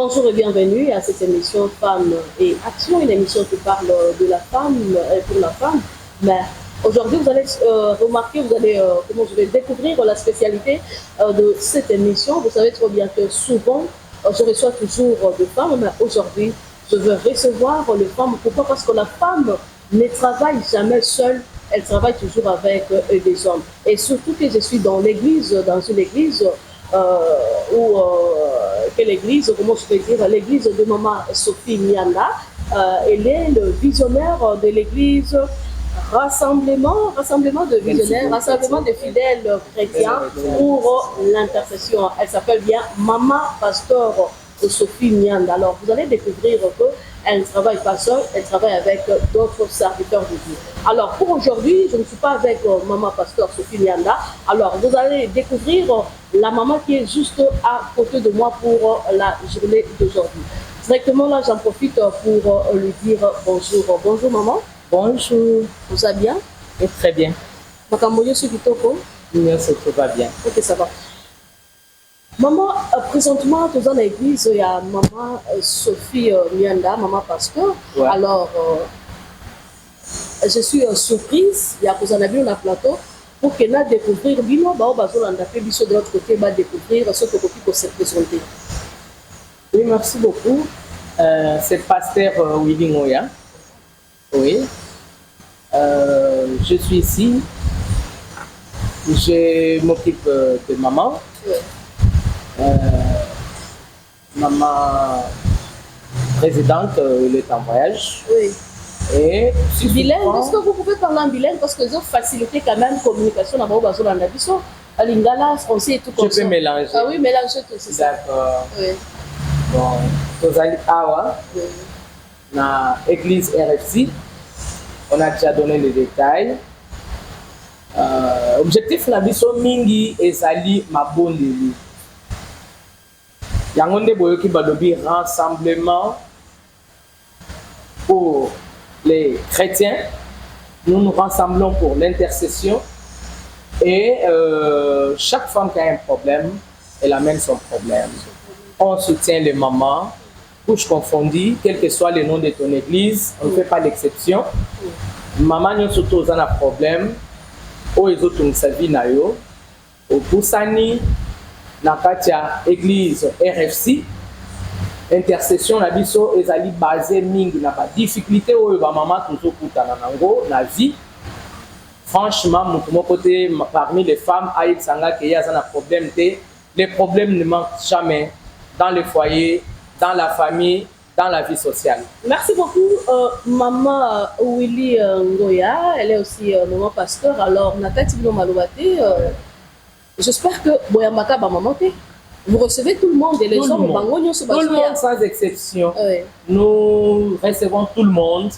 Bonjour et bienvenue à cette émission Femmes et Action, une émission qui parle de la femme et pour la femme. Mais aujourd'hui, vous allez remarquer, vous allez comment je vais découvrir la spécialité de cette émission. Vous savez trop bien que souvent, je reçois toujours des femmes, mais aujourd'hui, je veux recevoir les femmes. Pourquoi? Parce que la femme ne travaille jamais seule, elle travaille toujours avec des hommes. Et surtout que je suis dans l'église, dans une église quelle église, comment je peux dire, l'église de Maman Sophie Mianda. Elle est le visionnaire de l'église rassemblement de visionnaires, rassemblement de fidèles chrétiens pour l'intercession. Elle s'appelle bien Maman Pasteur Sophie Mianda. Alors vous allez découvrir qu'elle ne travaille pas seule, elle travaille avec d'autres serviteurs de Dieu. Alors pour aujourd'hui, je ne suis pas avec Maman Pasteur Sophie Mianda. Alors vous allez découvrir la maman qui est juste à côté de moi pour la journée d'aujourd'hui. Directement là, j'en profite pour lui dire bonjour. Bonjour maman. Bonjour. Vous allez bien? Et très bien. Makamoyo Sukitoko. Merci, tout va bien. Ok, ça va. Maman, présentement, dans l'église, il y a Maman Sophie Mianda, Maman Pasteur. Ouais. Alors, je suis surprise, il y a que vous en avez un plateau, pour que nous découvrir, bino, bah, on a fait de l'autre côté, bah, découvrir ce que vous pouvez se présenter. Oui, merci beaucoup. C'est pasteur Willy Ngoya. Oui. Je suis ici. Je m'occupe de maman. Oui. Maman présidente, elle est en voyage. Oui. Et bilingue, est-ce que vous pouvez parler en bilingue parce que ça facilite quand même la communication dans la vision. À lingala, français et tout comme ça. Je peux mélanger. Ah oui, mélanger tout, c'est ça. D'accord. Oui. Bon, vous allez awa. Oui. Dans l'église RFC, on a déjà donné les détails. Objectif la vision mingi ezali mabondeli. Yangonde boyoki balobi rassemblement pour les chrétiens. Nous nous rassemblons pour l'intercession et chaque femme qui a un problème, elle amène son problème. On soutient les mamans, couches confondues, quel que soit le nom de ton église, on ne fait pas l'exception. Maman nous surtout a un problème, ou les autres sa vie na yo, au Poussani, na katia église RFC. Intercession na biso ezali basé mingi na ba difficulté oyo ba maman toujours kutana nango na vie. Franchement mon côté parmi les femmes aïe sanga que y a un problème les problèmes ne manquent jamais dans le foyer, dans la famille, dans la vie sociale. Merci beaucoup maman Willy Ngoya, elle est aussi maman pasteur. Alors nakati bino malobate j'espère que boyamaka ba maman te. Vous recevez tout le monde et les hommes, tout le monde sans exception. Oui. Nous recevons tout le monde.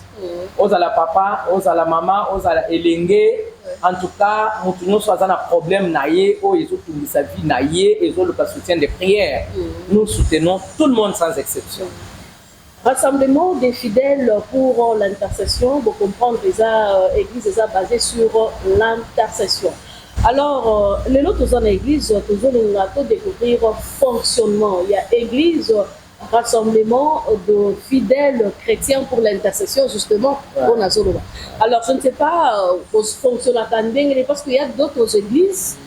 Aux à la papa, aux à la maman, aux à la elengue. En tout cas, nous sommes un problème naïe, où ils ont tout sa vie naïe, ils ont le soutien des prières. Nous soutenons tout le monde sans exception. Rassemblement des fidèles pour l'intercession, vous comprenez l'église est basée sur l'intercession. Alors, les autres dans l'église, toujours nous avons découvrir fonctionnement. Il y a église, rassemblement de fidèles chrétiens pour l'intercession, justement, pour Nazolo. Alors, je ne sais pas, fonctionne parce qu'il y a d'autres églises,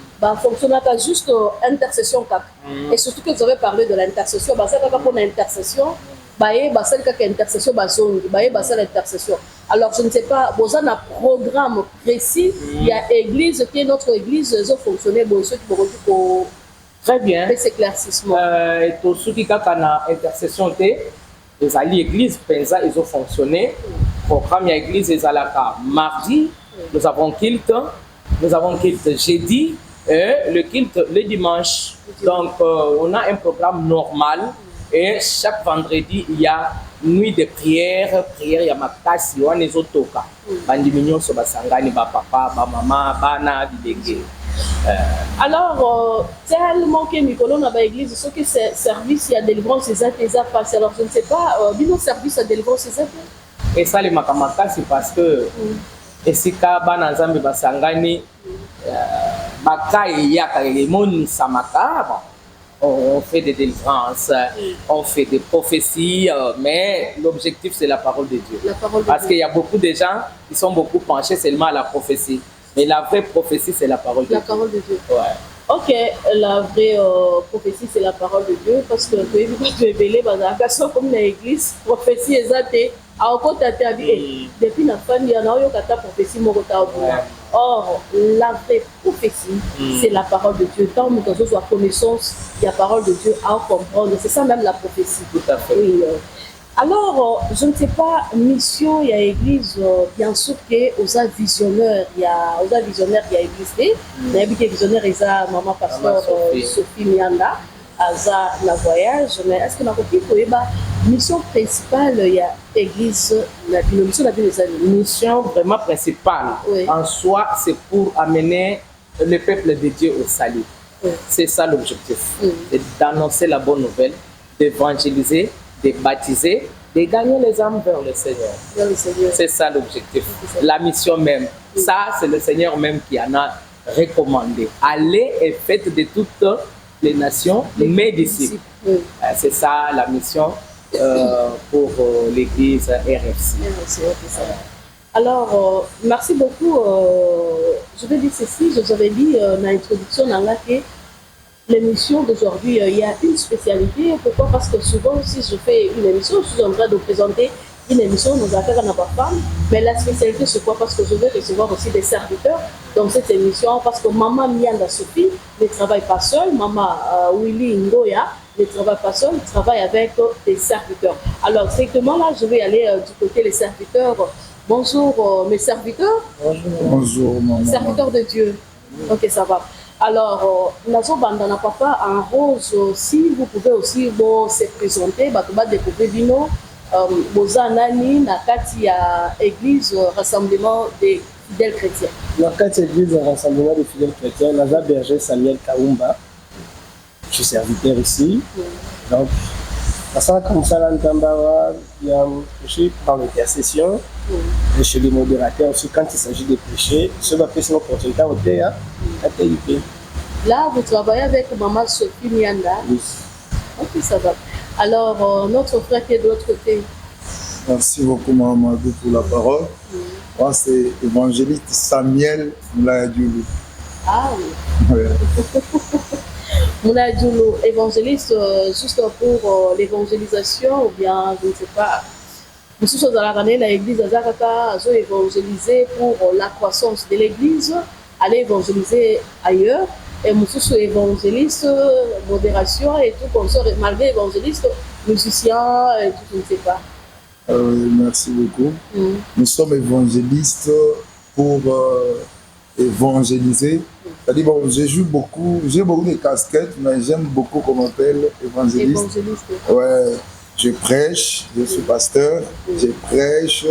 fonctionne juste intercession. Et surtout que vous avez parlé de l'intercession, ça pour l'intercession. Intercession. Alors, je ne sais pas, vous avez un programme précis, il y a église qui est notre église, ils ont fonctionné, très bien. Fait éclaircissement. Tout ce qui est intercession, les alliés église, ils ont fonctionné. Programme église, ils ont mardi, nous avons culte jeudi et le culte le dimanche. Donc, on a un programme normal. Et chaque vendredi, il y a nuit de prière, il y a ma casse, il y a les autres cas. Bandimignon, so basangani, ba papa, ba maman, bana, bidege. Alors, tellement que Nicolas dans l'église, ce que c'est service, il y a délivrance, c'est ça passe. Alors, je ne sais pas, bino service à délivrance, c'est ça. Et ça, les makamaka, c'est parce que, et si bana zambi basangani, baka et yaka, et mon samaka, on fait des délivrances, on fait des prophéties, mais l'objectif c'est la parole de Dieu. Parce qu'il y a beaucoup de gens qui sont beaucoup penchés seulement à la prophétie. Mais la vraie prophétie c'est la parole de Dieu. La parole de Dieu. Ouais. Ok, la vraie prophétie c'est la parole de Dieu parce que tu es belé dans la personne comme l'église, prophétie exacte. Depuis la fin, il y a une prophétie. Or, la vraie prophétie, c'est la parole de Dieu. Tant que nous avons connaissance, il y a la parole de Dieu à comprendre. C'est ça même la prophétie. Tout à fait. Oui, alors, je ne sais pas, mission, il y a église, bien sûr qu'il y a visionnaire, il y a visionnaire, il y a église. Il y a visionnaire, il y a maman pasteur Sophie Mianda. Aza la voyage, mais est-ce que la mission principale, il y a église, la mission vraiment principale en soi, c'est pour amener le peuple de Dieu au salut. C'est ça l'objectif, c'est d'annoncer la bonne nouvelle, d'évangéliser, de baptiser, de gagner les âmes vers le Seigneur. C'est ça l'objectif, la mission même. Ça, c'est le Seigneur même qui en a recommandé. Allez et faites de toutes les nations, mes disciples. C'est ça la mission pour l'église RFC. Alors, merci beaucoup. Je vais dire ceci, je vous avais dit dans l'introduction que l'émission d'aujourd'hui, il y a une spécialité. Pourquoi? Parce que souvent, si je fais une émission, je suis en train de présenter une émission, nous affaires à ma femme. Mais la spécialité, c'est quoi? Parce que je vais recevoir aussi des serviteurs dans cette émission. Parce que maman Mianda Sophie ne travaille pas seule. Maman Willy Ngoya ne travaille pas seule, il travaille avec des serviteurs. Alors, directement là, je vais aller du côté des serviteurs. Bonjour mes serviteurs. Bonjour maman. Serviteurs de Dieu. Ok, ça va. Alors, Nazo Bandana Papa en rose aussi, vous pouvez aussi se présenter, découvrir Bino. Bozanani na kati ya église rassemblement des fidèles chrétiens. La kati église rassemblement des fidèles chrétiens, Naza Berger Samuel Kaumba. Je suis serviteur ici. Donc, à ça comme ça je suis dans l'intercession. Et chez les modérateurs aussi quand il s'agit de prêcher, ce va faire son opportunité au théâ. Là, vous travaillez avec maman Sophie Mianda. Oui. Ok, ça va. Alors, notre frère qui est de l'autre côté. Merci beaucoup, Mamadou, pour la parole. Moi, c'est évangéliste Samuel Moulaye-Dioulou. Ah oui. Moulaye-Dioulou, évangéliste juste pour l'évangélisation ou bien, je ne sais pas. Monsieur Sozalakane, l'église Azakaka a évangélisé pour la croissance de l'église, aller évangéliser ailleurs. Et monsieur évangéliste, modération et tout comme ça, malgré évangéliste, musicien et tout, je ne sais pas. Merci beaucoup. Nous sommes évangélistes pour évangéliser. C'est-à-dire, bon, j'ai beaucoup de casquettes, mais j'aime beaucoup qu'on m'appelle évangéliste. Évangéliste. Ouais, je prêche, je suis pasteur, je prêche.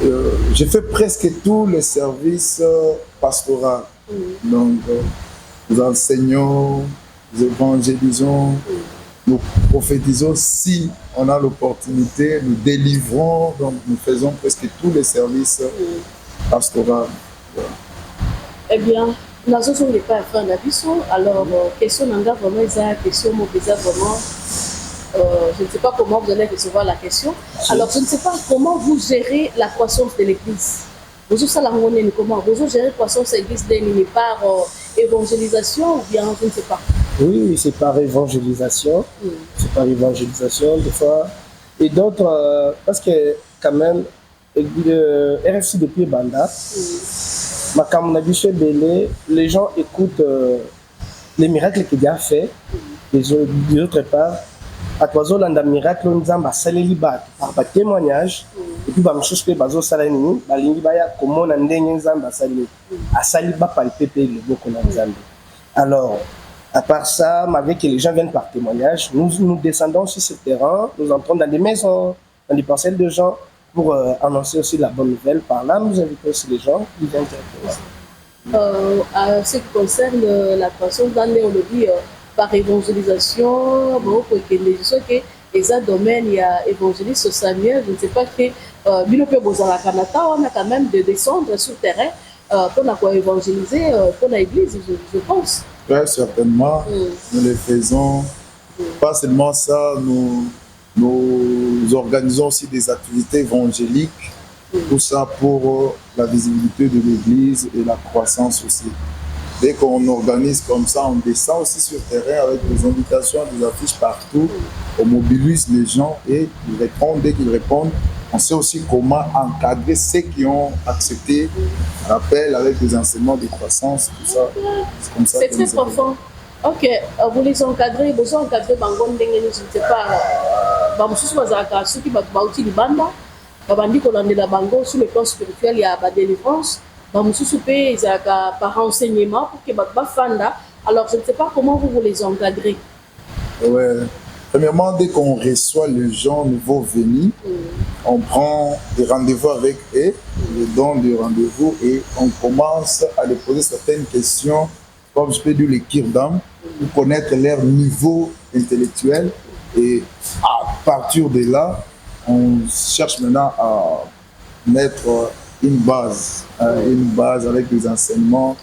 Je fais presque tous les services pastoraux. Donc, nous enseignons, nous évangélisons, nous prophétisons si on a l'opportunité, nous délivrons, donc nous faisons presque tous les services pastoraux. Eh bien, nous n'avons pas à faire alors, question n'a vraiment question, vraiment, je ne sais pas comment vous allez recevoir la question. Alors, je ne sais pas comment vous gérez la croissance de l'église. Vous comment vous gérez la croissance de l'église par évangélisation ou bien je ne sais pas. Oui, c'est par évangélisation. C'est par évangélisation des fois. Et d'autres, parce que quand même, RFC depuis Banda, les gens écoutent les miracles qu'il a fait. D'autre part, à toi, on a un miracle, on a par témoignage. Et puis, je suis bazo salani, balingi baya comment on a nzamba sali, a sali ba palper le beaucoup nzambe. Alors, à part ça, malgré que les gens viennent par témoignage, nous descendons sur ce terrain, nous entrons dans des maisons, dans des parcelles de gens pour annoncer aussi la bonne nouvelle. Par là, nous invitons aussi les gens qui viennent directement. À ce qui concerne la croissance, on le dit par évangélisation, que les domaines, il y a évangéliste Samuel, je ne sais pas que Bilope Bozala Kanata, on a quand même de descendre sur le terrain pour évangéliser pour l'église, je pense. Ouais, certainement. Nous les faisons. Pas seulement ça, nous organisons aussi des activités évangéliques. Tout ça pour la visibilité de l'Église et la croissance aussi. Dès qu'on organise comme ça, on descend aussi sur le terrain avec des invitations, des affiches partout. On mobilise les gens et ils répondent. Dès qu'ils répondent, on sait aussi comment encadrer ceux qui ont accepté l'appel avec des enseignements de croissance, tout ça. C'est comme ça. C'est très profond. Ok, vous les encadrez, vous encadrez Bangon Dengue, je ne sais pas. Bamususu bazaka soki bauti libanda, babandi kolandela bango sur le plan spirituel, il y a la délivrance. Bamususu pe ezaka par renseignement pour que bafanda. Alors je ne sais pas comment vous les encadrez. Ouais. Premièrement, dès qu'on reçoit les gens nouveaux venus, on prend des rendez-vous avec eux, les dons de rendez-vous, et on commence à les poser certaines questions, comme je peux dire les kirdam, pour connaître leur niveau intellectuel. Et à partir de là, on cherche maintenant à mettre une base avec des enseignements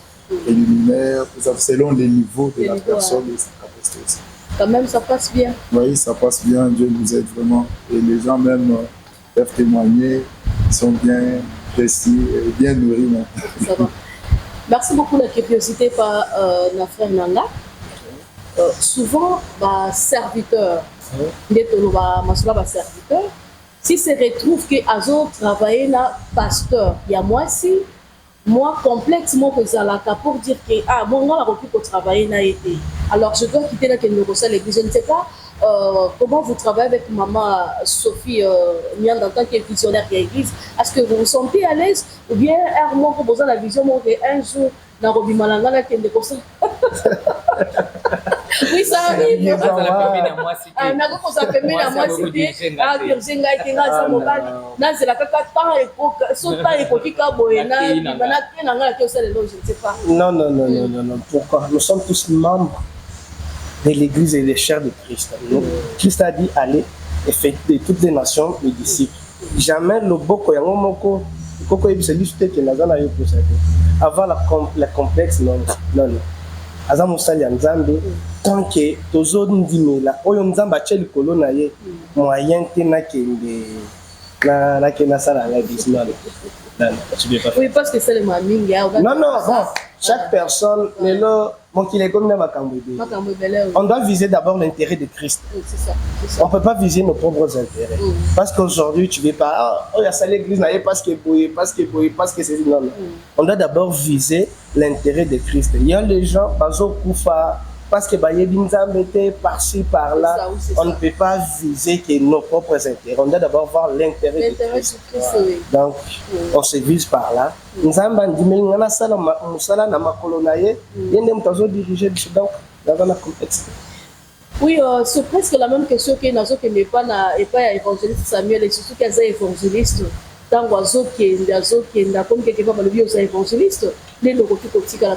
préliminaires, selon les niveaux de la personne et sa capacité aussi. Quand même, ça passe bien. Oui, ça passe bien, Dieu nous aide vraiment. Et les gens même peuvent témoigner, ils sont bien précis et bien nourris. Ça va. Merci beaucoup de la curiosité par notre frère Nanga. Souvent, serviteur, serviteur, si se retrouve que Azo travaille na pasteur, il y a moi si, moi complexe, moi que ça pour dire que moi on a repris pour travailler na été. Alors je dois quitter la l'église. Je ne sais pas comment vous travaillez avec maman Sophie Niang en tant que visionnaire de l'église. Est-ce que vous vous sentez à l'aise ou bien moi vous avez la vision moi un jour dans Robi Malanga là qui est conseil. Oui, ça arrive. Non. Pourquoi? Nous sommes tous membres de l'Église et des chairs de Christ. Christ a dit allez et faites de toutes les nations les disciples. Jamais le boko yango moko koko ebiseli que nazana yo pour ça. Avant la complexe non. Aza musali ya Nzambe tant que tozo ndimela oyo Nzambe atie likolo na ye moyen te na kende na kena sala la bismal. Oui, parce que c'est le maming. Non, bon, chaque personne, mais là, on doit viser d'abord l'intérêt de Christ. Oui, c'est ça. On ne peut pas viser nos propres intérêts. Parce qu'aujourd'hui, tu ne veux pas, il y a ça l'église, parce que c'est... Non. On doit d'abord viser l'intérêt de Christ. Il y a les gens, parce que par-ci, par-là, on ne peut pas viser que nos propres intérêts. On doit d'abord voir l'intérêt de Christ. Donc, on se vise par là. Nous avons oui, c'est presque la même question que Nazo qui n'est pas évangéliste Samuel et surtout qu'il y a évangéliste. Dans l'oiseau qui est comme quelqu'un va le vivre aux évangélistes, les locaux qui sont là,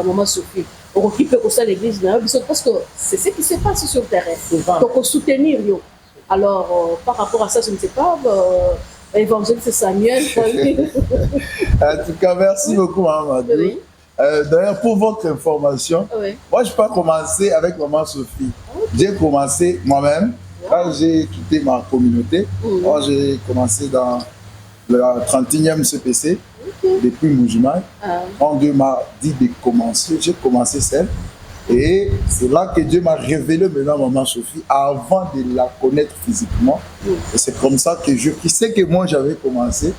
maman Sophie, on occupe pour ça l'église, parce que c'est ce qui se passe sur le terrain. Donc, soutenir. Alors, par rapport à ça, je ne sais pas. Évangéliste Samuel. En tout cas, merci beaucoup, Mamadou. Oui. D'ailleurs, pour votre information, moi, je n'ai pas commencé avec Maman Sophie. J'ai commencé moi-même quand j'ai quitté ma communauté. Moi, j'ai commencé dans le 31e CPC depuis Moujimai. Quand Dieu m'a dit de commencer, j'ai commencé seul. Et c'est là que Dieu m'a révélé maintenant Maman Sophie avant de la connaître physiquement. Et c'est comme ça que je sais que moi j'avais commencé.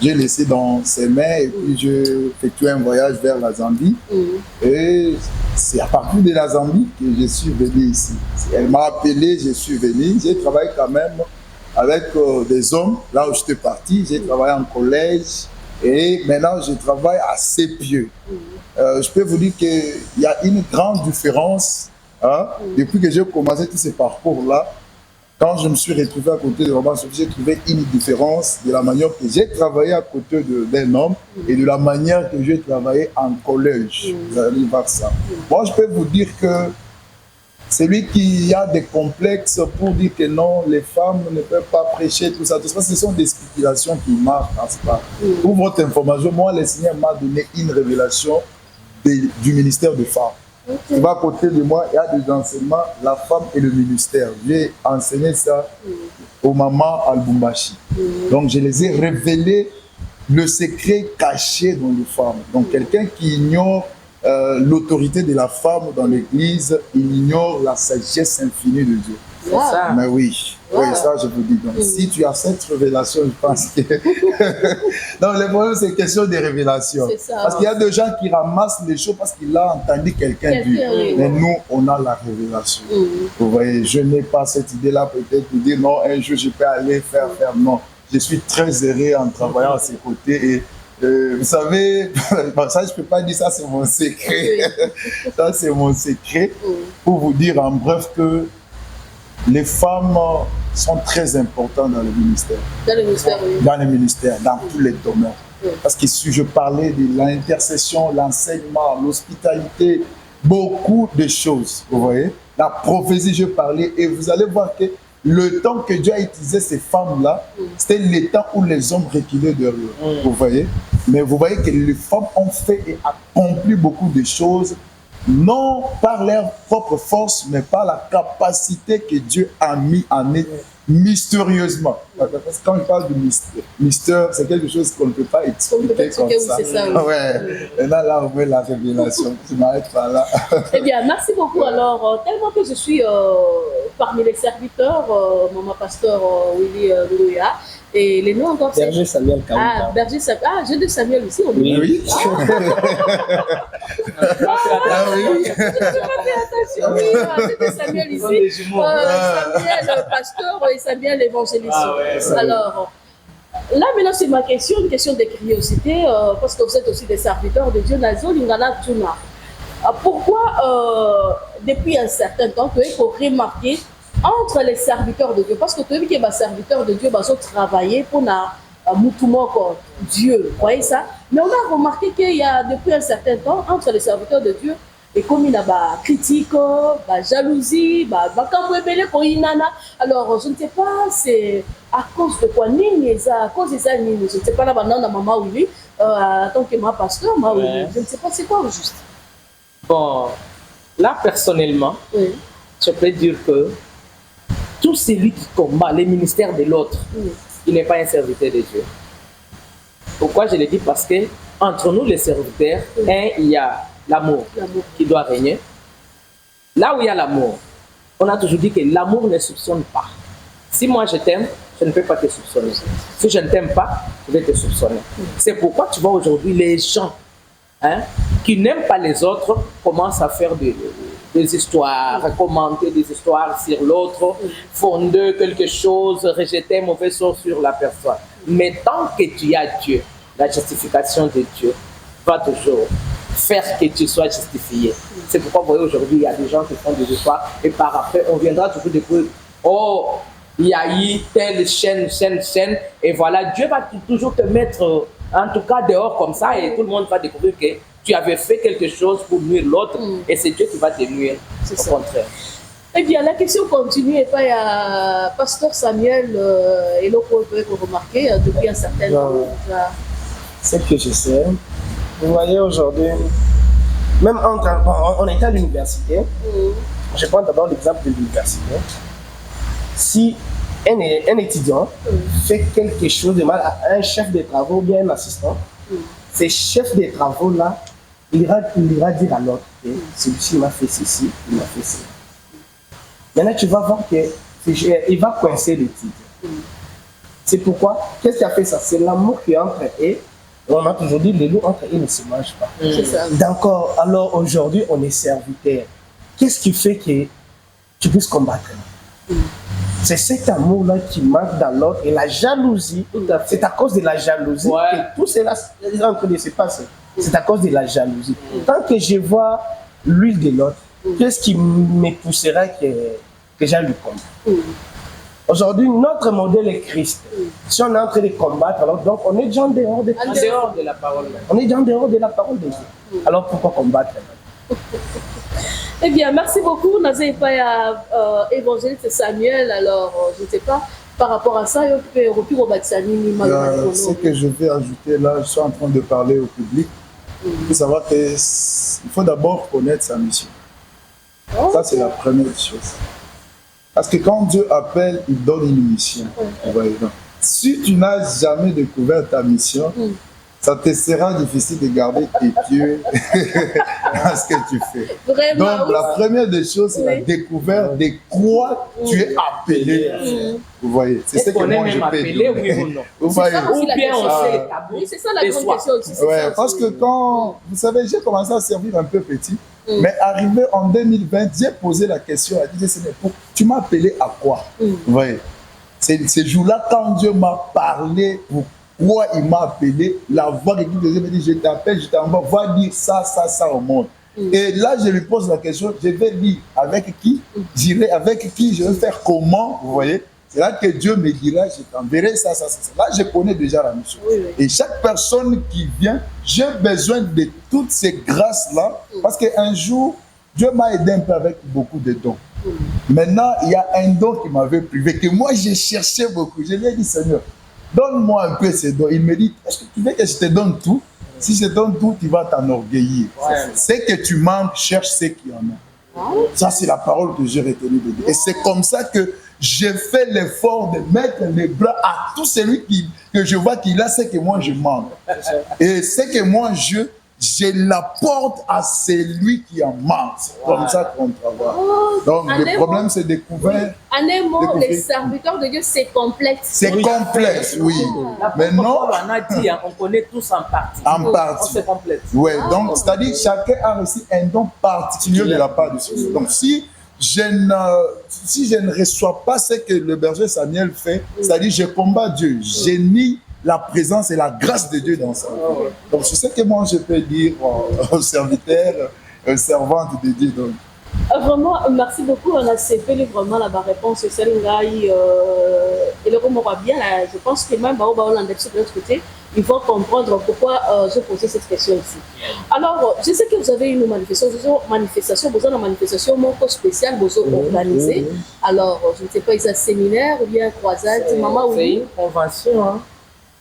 J'ai laissé dans ses mains et puis j'ai effectué un voyage vers la Zambie. Et c'est à partir de la Zambie que je suis venu ici. Elle m'a appelé, je suis venu. J'ai travaillé quand même avec des hommes. Là où j'étais parti, j'ai travaillé en collège. Et maintenant, je travaille à Sepieux. Je peux vous dire qu'il y a une grande différence depuis que j'ai commencé tous ces parcours-là. Quand je me suis retrouvé à côté de Maman Sophie, j'ai trouvé une différence de la manière que j'ai travaillé à côté d'un homme et de la manière que j'ai travaillé en collège. Vous allez voir ça. Moi, je peux vous dire que celui qui a des complexes pour dire que non, les femmes ne peuvent pas prêcher, tout ça, ce sont des spéculations qui marchent, n'est-ce pas? Pour votre information, moi, le Seigneur m'a donné une révélation du ministère des femmes. Tu vois, à côté de moi, il y a des enseignements, la femme et le ministère. J'ai enseigné ça aux mamans à Lubumbashi. Donc, je les ai révélés le secret caché dans les femmes. Donc, quelqu'un qui ignore l'autorité de la femme dans l'église, il ignore la sagesse infinie de Dieu. C'est ça. Mais oui, oui, ça je vous dis. Donc, si tu as cette révélation, je pense que... Donc, le problème, c'est question de révélation. Parce qu'il y a des gens qui ramassent les choses parce qu'il a entendu quelqu'un dire. Mais nous, on a la révélation. Vous voyez, je n'ai pas cette idée-là peut-être de dire non, un jour je peux aller faire. Non, je suis très heureux en travaillant à ses côtés et vous savez, bon, ça je ne peux pas dire, ça c'est mon secret. Ça c'est mon secret pour vous dire en bref que les femmes sont très importantes dans le ministère. Dans le ministère, oui. Dans le ministère, dans tous les domaines. Parce que si je parlais de l'intercession, l'enseignement, l'hospitalité, beaucoup de choses, vous voyez. La prophétie, je parlais, et vous allez voir que le temps que Dieu a utilisé ces femmes-là, c'était le temps où les hommes reculaient derrière. Vous voyez. Mais vous voyez que les femmes ont fait et accompli beaucoup de choses, non par leur propre force, mais par la capacité que Dieu a mis en eux mystérieusement. Parce que quand je parle de mystère, c'est quelque chose qu'on ne peut pas expliquer comme ça. Ouais. Maintenant, là, on veut la révélation. Tu m'arrêtes pas là. Eh bien, merci beaucoup. Alors, tellement que je suis parmi les serviteurs, maman pasteur Willy Louya, et les noms encore. Berger Samuel Kaouka. Ah, Berger Samuel. Ah, j'ai de Samuel aussi. Oui. Ah oui. Attention, oui, j'ai de Samuel ici. Samuel pasteur et Samuel évangéliste. Ah ouais, alors, là maintenant c'est ma question, une question de curiosité, parce que vous êtes aussi des serviteurs de Dieu. Pourquoi depuis un certain temps, tu as remarqué entre les serviteurs de Dieu, parce que tu as vu que les serviteurs de Dieu ont travaillé pour Dieu, vous voyez ça? Mais on a remarqué qu'il y a depuis un certain temps, entre les serviteurs de Dieu, et comme il y a des critiques, des jalousies, alors je ne sais pas, c'est à cause de quoi, à cause de ça, je ne sais pas, là, maman, oui, en tant que ma pasteur, je ne sais pas, c'est quoi au juste? Bon, là, personnellement, je peux dire que tout celui qui combat les ministères de l'autre, il n'est pas un serviteur de Dieu. Pourquoi je le dis? Parce que entre nous, les serviteurs, il y a l'amour qui doit régner. Là où il y a l'amour, on a toujours dit que l'amour ne soupçonne pas. Si moi je t'aime, je ne peux pas te soupçonner. Si je ne t'aime pas, je vais te soupçonner. C'est pourquoi tu vois aujourd'hui les gens qui n'aiment pas les autres commencent à faire des histoires, commenter des histoires sur l'autre, fonder quelque chose, rejeter un mauvais sort sur la personne. Mais tant que tu as Dieu, la justification de Dieu va toujours faire que tu sois justifié. C'est pourquoi vous voyez aujourd'hui, il y a des gens qui font des histoires et par après, on viendra toujours découvrir, oh, il y a eu telle chaîne, et voilà, Dieu va toujours te mettre, en tout cas, dehors comme ça, et tout le monde va découvrir que tu avais fait quelque chose pour nuire l'autre, et c'est Dieu qui va te nuire, au contraire. Eh bien, la question continue, et pas à Pasteur Samuel, et l'autre, vous remarquez, depuis un certain temps. Ce que je sais, vous voyez aujourd'hui, même on était à l'université, je prends d'abord l'exemple de l'université. Si un étudiant fait quelque chose de mal à un chef de travaux ou bien un assistant, ces chefs de travaux-là, il ira dire à l'autre que celui-ci m'a fait ceci, il m'a fait cela. Maintenant, tu vas voir qu'il va coincer l'étude. C'est pourquoi, qu'est-ce qui a fait ça? C'est l'amour qui est entre eux. On a toujours dit, les loups entre eux ne se mangent pas. D'accord, alors aujourd'hui, on est serviteur. Qu'est-ce qui fait que tu puisses combattre? C'est cet amour-là qui manque dans l'autre et la jalousie. C'est à cause de la jalousie que tout cela est en train de se passer. C'est à cause de la jalousie. Tant que je vois l'huile de l'autre, qu'est-ce qui me poussera que j'aille lui combattre? Aujourd'hui, notre modèle est Christ. Si on est en train de combattre, alors donc on est déjà en dehors de la parole. On est déjà en dehors de la parole de Dieu. Alors pourquoi combattre? Eh bien, merci beaucoup. Nazé Paya, évangéliste Samuel. Alors, je ne sais pas, par rapport à ça, ce que je vais ajouter là, je suis en train de parler au public. Il faut savoir qu'il faut d'abord connaître sa mission. Ça, c'est la première chose. Parce que quand Dieu appelle, il donne une mission. Vous voyez, donc, si tu n'as jamais découvert ta mission, ça te sera difficile de garder tes pieds dans ce que tu fais. Vraiment, donc, la première des choses, c'est la découverte de quoi tu es appelé. Vous voyez, c'est ce que moi je peux dire. Oui ou non? Vous voyez. Ou bien on sait les tabous. Oui, c'est ça la grande question aussi. Ouais, parce que quand, vous savez, j'ai commencé à servir un peu petit, mais arrivé en 2020, j'ai posé la question à Dieu, Seigneur, tu m'as appelé à quoi? Vous voyez, ces jours-là, quand Dieu m'a parlé, pourquoi il m'a appelé, la voix qui disait, me dit, je t'appelle, je t'envoie, va dire ça, ça, ça au monde. Et là, je lui pose la question, je vais dire avec qui, j'irai avec qui, je vais faire comment, vous voyez. C'est là que Dieu me dira, je t'enverrai ça, ça, ça. Là, je connais déjà la mission. Et chaque personne qui vient, j'ai besoin de toutes ces grâces-là, parce qu'un jour, Dieu m'a aidé un peu avec beaucoup de dons. Maintenant, il y a un don qui m'avait privé, que moi, j'ai cherché beaucoup. Je lui ai dit, Seigneur, donne-moi un peu ces dons. Il me dit, est-ce que tu veux que je te donne tout? Si je te donne tout, tu vas t'enorgueillir. Ce que tu manques, cherche ce qu'il y en a. Ça, c'est la parole que j'ai retenue de Dieu. Et c'est comme ça que j'ai fait l'effort de mettre les bras à tout celui que je vois qu'il a ce que moi je manque. Et ce que moi je l'apporte à celui qui en manque. C'est comme ça qu'on travaille. Donc le problème c'est découvert. En un mot, les serviteurs de Dieu, c'est complexe. C'est complexe, oui. Mais non. On a dit, on connaît tous en partie. En partie. C'est complexe. Oui, donc c'est-à-dire chacun a reçu un don particulier de la part de Dieu. Donc si je ne reçois pas ce que le berger Samuel fait, c'est-à-dire je combats Dieu, je nie la présence et la grâce de Dieu dans sa vie. Donc c'est ce que moi je peux dire aux serviteurs, aux servantes de Dieu. Donc. Vraiment, merci beaucoup. On a cédé vraiment la réponse. C'est et le Romo va bien. Je pense que même Bao de l'autre côté, ils vont comprendre pourquoi je posais cette question ici. Alors, je sais que vous avez une manifestation, vous avez une manifestation spéciale, vous avez organisée. Alors, je ne sais pas, est-ce un séminaire ou bien croisade, maman ou c'est une convention. Hein.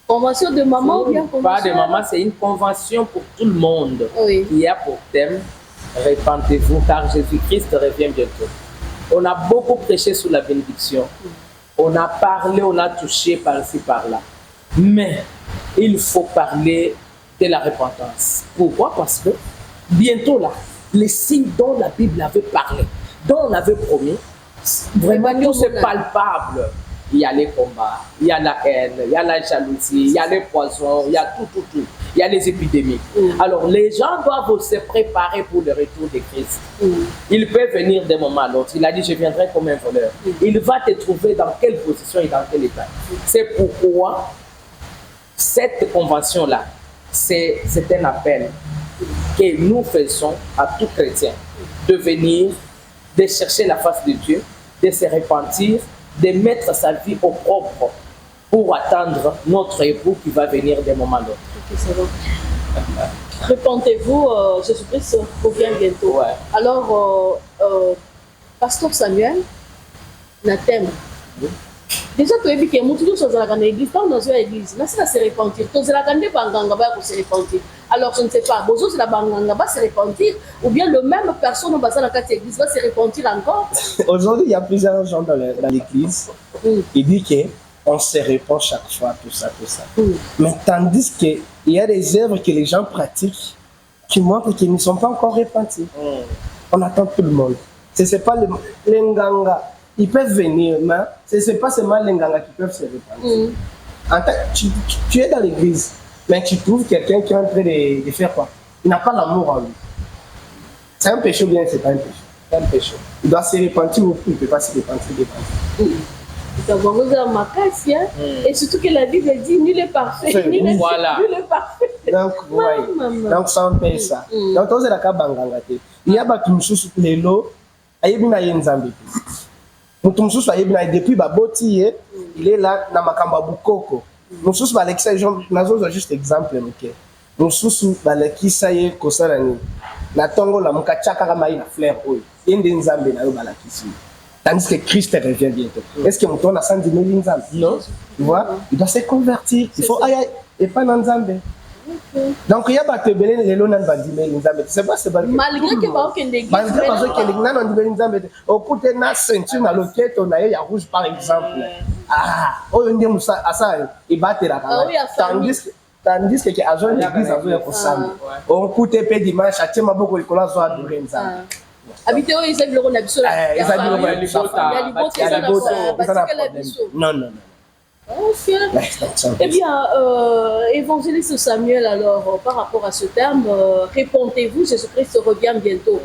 Convention de maman ou bien convention? Pas de maman, c'est une convention pour tout le monde qui a pour thème répentez-vous car Jésus-Christ revient bientôt. On a beaucoup prêché sur la bénédiction. On a parlé, on a touché par-ci, par-là. Mais il faut parler de la repentance. Pourquoi? Parce que bientôt là, les signes dont la Bible avait parlé, dont on avait promis, vraiment tout c'est palpable. Il y a les combats, il y a la haine, il y a la jalousie, il y a les poisons, il y a tout. Il y a les épidémies. Alors les gens doivent se préparer pour le retour de Christ. Il peut venir d'un moment à l'autre. Il a dit, je viendrai comme un voleur. Il va te trouver dans quelle position et dans quel état. C'est pourquoi cette convention-là, c'est un appel que nous faisons à tout chrétien de venir, de chercher la face de Dieu, de se repentir, de mettre sa vie au propre pour attendre notre époux qui va venir d'un moment à l'autre. Okay, c'est bon. Répentez-vous, Jésus-Christ revient bientôt. Ouais. Alors, Pasteur Samuel, Nathème. Déjà, tu as dit que nous sommes dans l'église, pas dans une église. Mais ça se repentir. Tu as dit que se repentir. Alors, je ne sais pas, Bozo, c'est la banganga va se repentir, ou bien le même personne dans l'église va se repentir encore. Aujourd'hui, il y a plusieurs gens dans l'église qui disent qu'on se répand chaque fois, tout ça. Mais tandis qu'il y a des œuvres que les gens pratiquent qui montrent qu'ils ne sont pas encore repentis. On attend tout le monde. Ce n'est pas les nganga. Ils peuvent venir, mais ce n'est pas seulement les nganga qui peuvent se repentir. Tu es dans l'église, mais tu trouves quelqu'un qui est en train de faire quoi? Il n'a pas l'amour en lui. C'est un péché ou bien c'est pas un péché? C'est un péché. Il doit se repentir ou il ne peut pas se repentir. Et surtout que la Bible dit nul est parfait. Nul est parfait. Donc, donc ça on paye ça. Donc, on la banganga. Il y a des choses les lots, il y a des nzambi. Depuis Baboti, il est là dans Makamba Bukoko. Nous sommes juste exemple. Nous sommes la tongo la mukachaka kama ina fleur oyo. Inde nzambe na yo balakisi. Tandis que Christ revient bientôt. Est-ce que mon a 110 000 nzambe? Non. Tu vois, il doit se convertir. Il faut aïe et pas dans nzambe. Donc il y a pas de belé les lonan bandimé nzambe. C'est pas c'est pas. Malgré que ba aucun église. Malgré que les nan bandimé nzambe. Au côté na ceinture na loquette on a ya rouge par exemple. Ah, oh on dit musa asa et battre la tandis que à joindre l'église à joindre pour ça. On coûte peu dimanche à tiens maboko likola zo adorer nzambe. Habité où ils aiment le rôle d'habitude. Ils aiment le rôle d'habitude. Il y a l'habitude. Non, non, non. Ok. Eh bien, évangéliste Samuel, alors, par rapport à ce terme, répondez-vous, Jésus-Christ revient bientôt.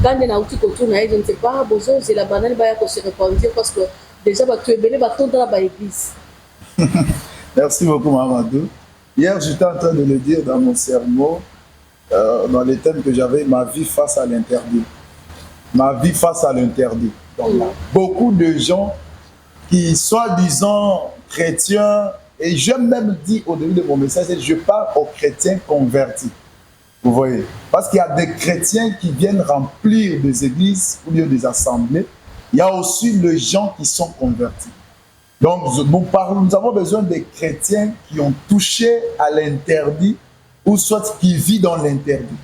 Quand il y a un outil autour, je ne sais pas, besoin c'est la banane qui se répandre parce que déjà, tu es belé, tu es dans l'église. Merci beaucoup, Mamadou. Hier, j'étais en train de le dire dans mon sermon, dans les thèmes que j'avais, ma vie face à l'interdit. Ma vie face à l'interdit. Donc, beaucoup de gens qui, soi-disant chrétiens, et je même dit au début de mon message, je parle aux chrétiens convertis. Vous voyez? Parce qu'il y a des chrétiens qui viennent remplir des églises ou bien des assemblées. Il y a aussi les gens qui sont convertis. Donc, nous avons besoin des chrétiens qui ont touché à l'interdit ou soit qui vivent dans l'interdit.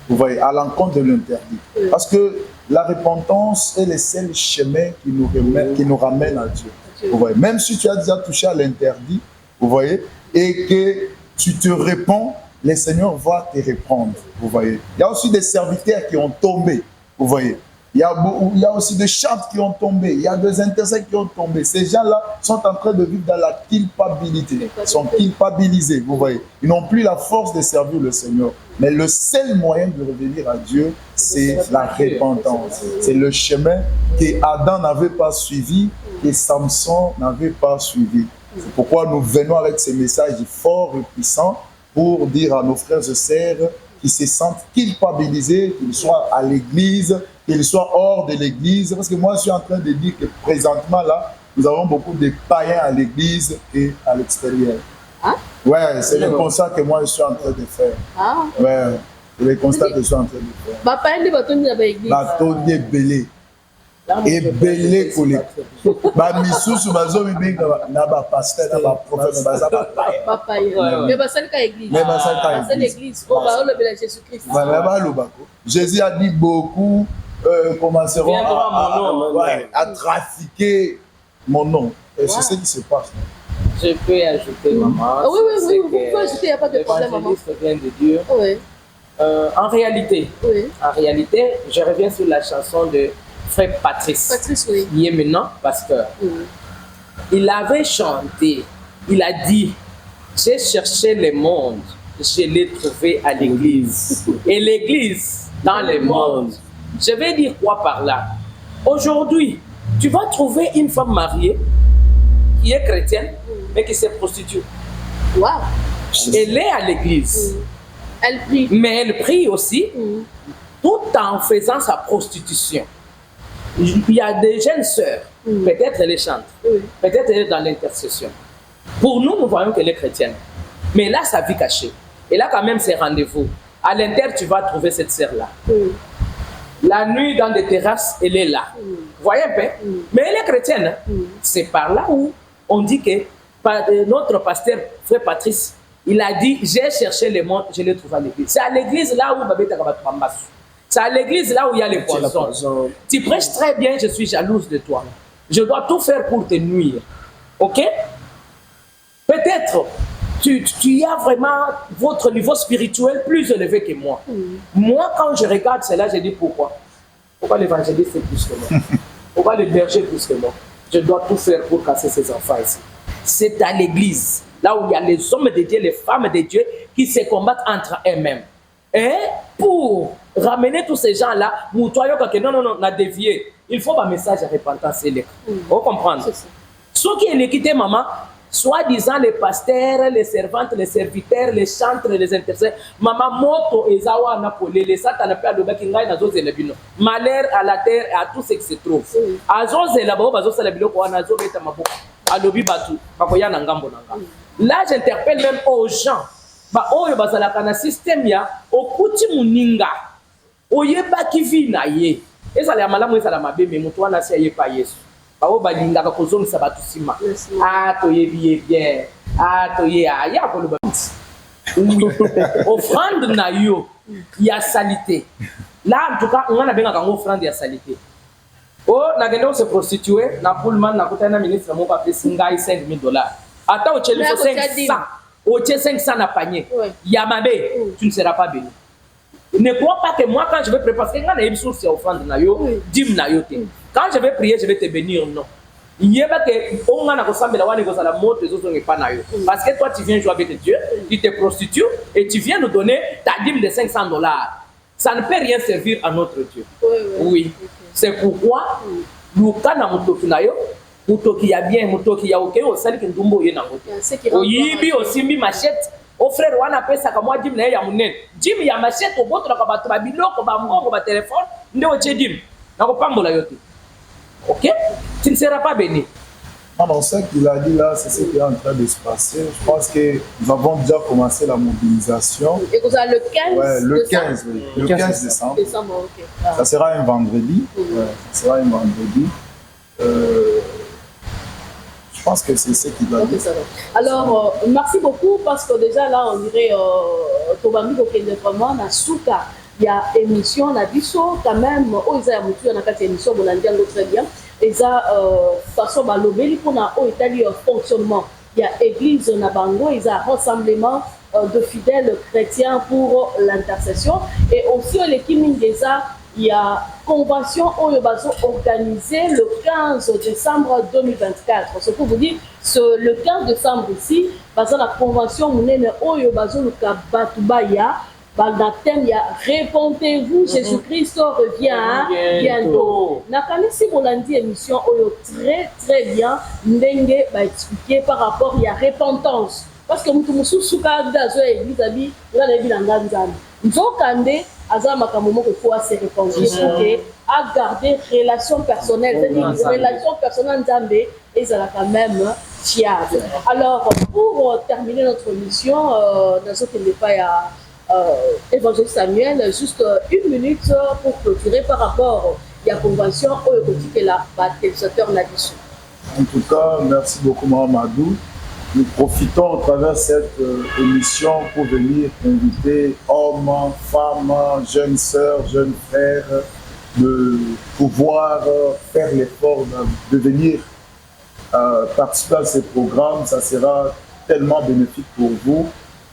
Vous voyez, à l'encontre de l'interdit. Parce que la repentance est le seul chemin qui nous ramène à Dieu. Vous voyez, même si tu as déjà touché à l'interdit, vous voyez, et que tu te réponds, le Seigneur va te répondre. Vous voyez, il y a aussi des serviteurs qui ont tombé. Vous voyez, il y a aussi des chantres qui ont tombé, il y a des intercesseurs qui ont tombé. Ces gens-là sont en train de vivre dans la culpabilité, sont culpabilisés. Vous voyez, ils n'ont plus la force de servir le Seigneur. Mais le seul moyen de revenir à Dieu, c'est la repentance. C'est le chemin que Adam n'avait pas suivi, que Samson n'avait pas suivi. C'est pourquoi nous venons avec ces messages forts et puissants pour dire à nos frères et sœurs qui se sentent culpabilisés, qu'ils soient à l'église, qu'ils soient hors de l'église. Parce que moi, je suis en train de dire que présentement, là, nous avons beaucoup de païens à l'église et à l'extérieur. Hein? Ouais, c'est le constat que moi, je suis en train de faire. Ah. Ouais, c'est le constat que je suis en train de faire. Papa, il va tourner dans l'église. La tourne est belée. Et belé collé. Bah, misusu, bazo, na ba pasteur, na ba prophète, na ba papa. Mais bah, c'est l'église. Mais bah, c'est l'église. On va le Jésus-Christ. Jésus a dit beaucoup commenceront à trafiquer mon nom. Et c'est ce qui se passe. Je peux ajouter, maman. Oui, vous pouvez ajouter, il n'y a pas de problème, maman. Vient de Dieu. Oui. En réalité, je reviens sur la chanson de Frère Patrice. Patrice, oui. Il est maintenant pasteur. Il avait chanté, il a dit, j'ai cherché le monde, je l'ai trouvé à l'église. Et l'église dans le monde. Je vais dire quoi par là? Aujourd'hui, tu vas trouver une femme mariée qui est chrétienne, mais qui se prostitue. Wow. Elle est à l'église. Elle prie. Mais elle prie aussi, tout en faisant sa prostitution. Il y a des jeunes sœurs, peut-être elle est chante, peut-être elle est dans l'intercession. Pour nous, nous voyons qu'elle est chrétienne. Mais là, sa vie cachée. Et là, quand même, c'est rendez-vous. À l'intérieur, tu vas trouver cette sœur-là. La nuit, dans des terrasses, elle est là. Vous voyez un peu? Mais elle est chrétienne. C'est par là où on dit que notre pasteur, Frère Patrice, il a dit, j'ai cherché le monde, je l'ai trouvé à l'église. C'est à l'église là où Babé Takabatoumbassou. C'est à l'église là où il y a les poisons. Tu prêches très bien, je suis jalouse de toi. Je dois tout faire pour te nuire. Ok? Peut-être tu as vraiment votre niveau spirituel plus élevé que moi. Moi, quand je regarde cela, je dis pourquoi? Pourquoi l'évangéliste est plus que moi? Pourquoi le berger est plus que moi? Je dois tout faire pour casser ces enfants ici. C'est à l'église, là où il y a les hommes de Dieu, les femmes de Dieu qui se combattent entre eux-mêmes. Et pour ramener tous ces gens-là, non, on a dévié. Il faut un message de repentance. Vous comprenez? Ceux qui ont quitté maman, soi-disant les pasteurs, les servantes, les serviteurs, les chantres, les intercesseurs, maman moto ezawa napolé, les satans pas de bakingai na zoze lebino. Malheur à la terre et à tout ce qui se trouve. A zoze la bazo sala biloko wana zo beta maboko. Alobi batu, bakoya na ngambo na ngambo. Là, j'interpelle même aux gens. Ba oyo bazalaka na système ya okuti muninga. Oyeba kivi na ye. Ezala ya malamu ezala mabe me mutu wana si ayepa Yesu. Bao balingaka kozongisa bato sima. Ah toyebi bien. Ah toye aya koloba. Oui. Offrande na yo, il y a salité. Là, en tout cas, on a bien une offrande, il y a salité. Oh, na gendo se prostituer, na Pullman, na kota na ministre, mon papier, singai $5,000. Attends, au Tchéli, 500. Au Tchéli, 500 na panier. Yamabé, tu ne seras pas béni. Ne crois pas que moi, quand je vais prier, parce que quand il y a une source, c'est offrande na yo, dim na yo te. Quand je vais prier, je vais te bénir, non. Il y a pas que on a ressemblé la mort des autres n'est pas na yo. Parce que toi, tu viens jouer avec Dieu, tu te prostitues et tu viens nous donner ta dîme de $500. Ça ne peut rien servir à notre Dieu. Oui. C'est pourquoi, Luka na mutoki na yo, mutoki ya bien, mutoki ya ok, o sali kindumbo ye na moto. O yibi o simbi machette, o frère wana pesa ka moi dim na ya munene. Dim ya machette o boto na ka bato ba biloko ba mbongo ba téléphone, nde o che dim. Na ko pambola yo te. OK? Tu ne seras pas béni. Non, ce qu'il a dit là, c'est ce qui est en train de se passer. Je pense que nous avons déjà commencé la mobilisation. Et vous avez le 15 ouais, le 15, oui. Le 15 décembre. Okay. Ah. Ça sera un vendredi. Ouais, ça sera un vendredi. Je pense que c'est ce qu'il a dit. Alors, merci beaucoup parce que déjà là, on dirait Tobambi Kokende vraiment na souka. Il y a émission, on a dit ça quand même. Oh, ils ont une émission, on a dit très bien. Et ça, façon balobeli pour na au Italie fonctionnement. Il y a église na bango, ils ont rassemblement de fidèles chrétiens pour l'intercession. Et aussi l'équipe Mindesa, il y a convention Oyobazo organisée le 15 décembre 2024. Ce que vous dites, le 15 décembre ici, dans la convention Oyobazo le Kabatubaya. Dans le thème, il y a répondez-vous, Jésus-Christ revient bientôt. Si vous l'avez dit, émission très très bien, Ndenge va expliquer par rapport il y a repentance. Parce que nous sommes sous l'église, nous avons il faut se répondre. Il faut à garder relation personnelle. C'est-à-dire relation personnelle et ça quand même fiable. Alors, pour terminer notre mission, dans ce qui n'est pas Évangile Samuel, juste une minute pour clôturer par rapport à la convention au côté que la téléspectateur n'a dit. En tout cas, merci beaucoup Mahamadou. Nous profitons à travers cette émission pour venir inviter hommes, femmes, jeunes sœurs, jeunes frères, de pouvoir faire l'effort de venir participer à ces programmes. Ça sera tellement bénéfique pour vous.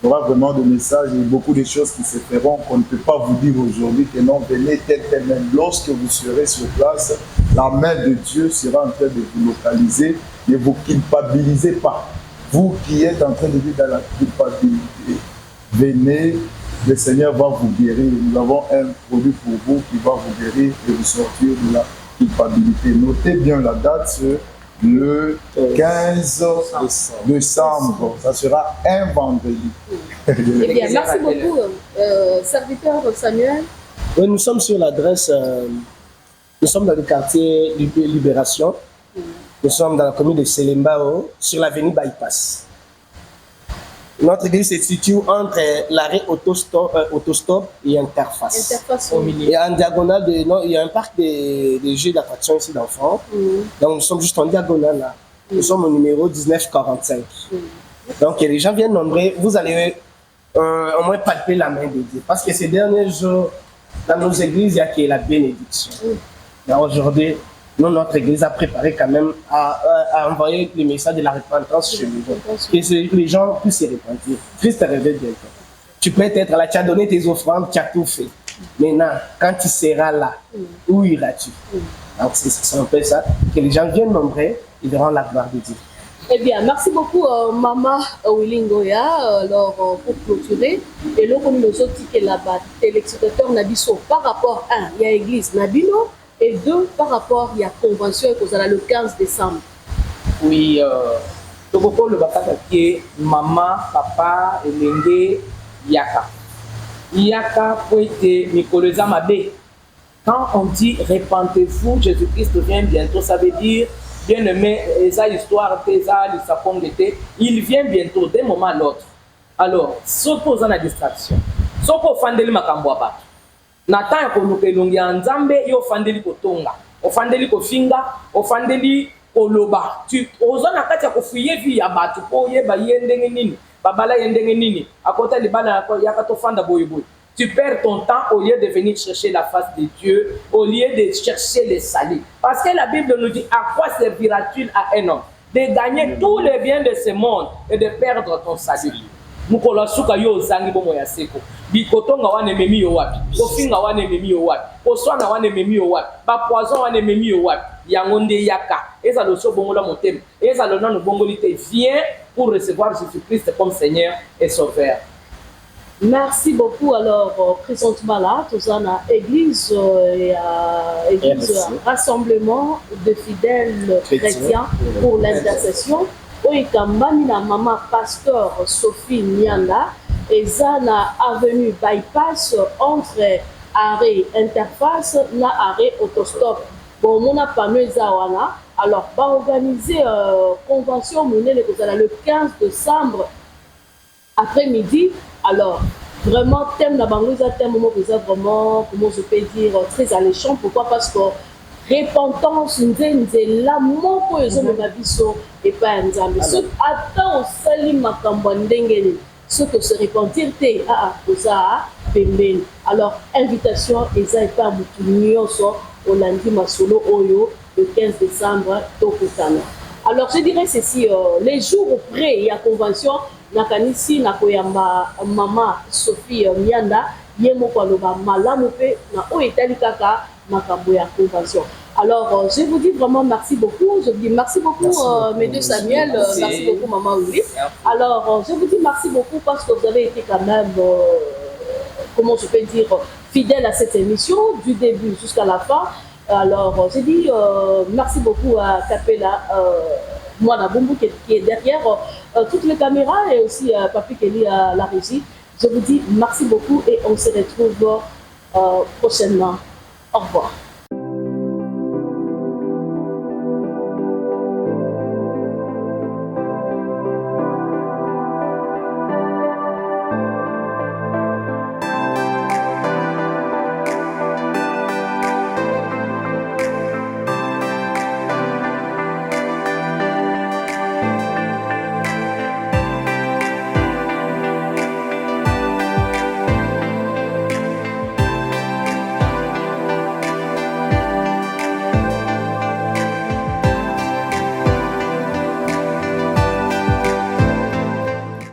Il y aura vraiment des messages et beaucoup de choses qui se feront qu'on ne peut pas vous dire aujourd'hui que non, venez tel. Lorsque vous serez sur place, la main de Dieu sera en train de vous localiser. Ne vous culpabilisez pas. Vous qui êtes en train de vivre dans la culpabilité, venez, le Seigneur va vous guérir. Nous avons un produit pour vous qui va vous guérir et vous sortir de la culpabilité. Notez bien la date, le 15 décembre. Ça sera un vendredi. Eh bien, merci beaucoup, serviteur Samuel. Oui, nous sommes sur l'adresse, nous sommes dans le quartier Libération. Nous sommes dans la commune de Selembao, sur l'avenue Bypass. Notre église se situe entre l'arrêt autostop et Interface. Au milieu. Et en diagonale, il y a un parc de jeux d'attraction ici d'enfants. Donc nous sommes juste en diagonale là. Nous sommes au numéro 1945. Donc les gens viennent nombreux. Vous allez au moins palper la main de Dieu. Parce que ces derniers jours, dans nos églises, il y a que la bénédiction. Aujourd'hui, notre église a préparé quand même à envoyer le message de la repentance chez les gens. Que les gens puissent se repentir. Christ revient bientôt. Tu peux être là, tu as donné tes offrandes, tu as tout fait. Maintenant, quand tu seras là, où iras-tu? Donc c'est un peu ça. Que les gens viennent nombreux, ils verront la gloire de Dieu. Eh bien, merci beaucoup, Maman Wilingoya. Alors, pour clôturer, et là, on nous a dit que là-bas, téléspectateur Nabiso, par rapport à il y a l'église Nabino, et deux, par rapport, il y a convention qui est le 15 décembre. Oui, Toboko le bataka qui est maman, papa, Elenge, Yaka. Yaka pour être Nicoleza Mabé. Quand on dit repentez-vous, Jésus-Christ vient bientôt, ça veut dire bien-aimé, esa histoire, il vient bientôt d'un moment à l'autre. Alors, s'opposant à la distraction, s'opposant à la Nata konukelungi nzambe yo fandeli kotonga ofandeli kofinga ofandeli koloba tu ozana kati ya kofuye vi ya batu po yeba yendenge nini babala yendenge nini akota libala yaka tofanda boye boye. Tu perds ton temps au lieu de venir chercher la face de Dieu, au lieu de chercher les salis. Parce que la Bible nous dit à quoi servira-t-il à un homme de gagner tous les biens de ce monde et de perdre ton salut. Mukola suka yo zangi bomo ya seko. Bikotonga wane memi yo wapi. Kofinga wane memi yo wapi. Oswana wane memi yo wapi. Ba poison wane memi yo wapi. Yangonde yaka. Eza lo so bongo la motem. Eza lo nanu bongo lite. Viens pour recevoir Jésus-Christ comme Seigneur et Sauveur. Merci beaucoup. Alors, présentement là, tout ça, église et église rassemblement de fidèles chrétiens pour l'intercession. Oui, comme maman pasteur Sophie Nyanda, et ça na avenue bypass entre arrêt interface na arrêt autostop. Bon, mon a pas mieux zawana. Alors, va organiser convention le 15 décembre après-midi. Alors, vraiment, thème la bangoisa, thème vraiment, comment je peux dire, très alléchant. Pourquoi? Parce que repentance, l'amour pour les hommes de et pas un zambé. Ce attend au salim makambandengeni, ce que se repentir, alors, invitation, et ça est pas beaucoup au lundi masolo oyo, le 15 décembre, Tokutana. Alors, je dirais ceci, les jours près, il y a convention. Nakanisi nakoyamba mama Sophie Nyanda yemo kwaloba malamu pe na o etali kaka makambo ya convention. Alors je vous dis vraiment merci beaucoup, je vous dis merci beaucoup Médé Samuel, merci beaucoup maman Ouli. Alors je vous dis merci beaucoup parce que vous avez été quand même comment je peux dire fidèle à cette émission du début jusqu'à la fin. Alors je dis merci beaucoup à Capella moi la Bumbu qui est derrière toutes les caméras et aussi Papi Kelly à la régie. Je vous dis merci beaucoup et on se retrouve prochainement. Au revoir.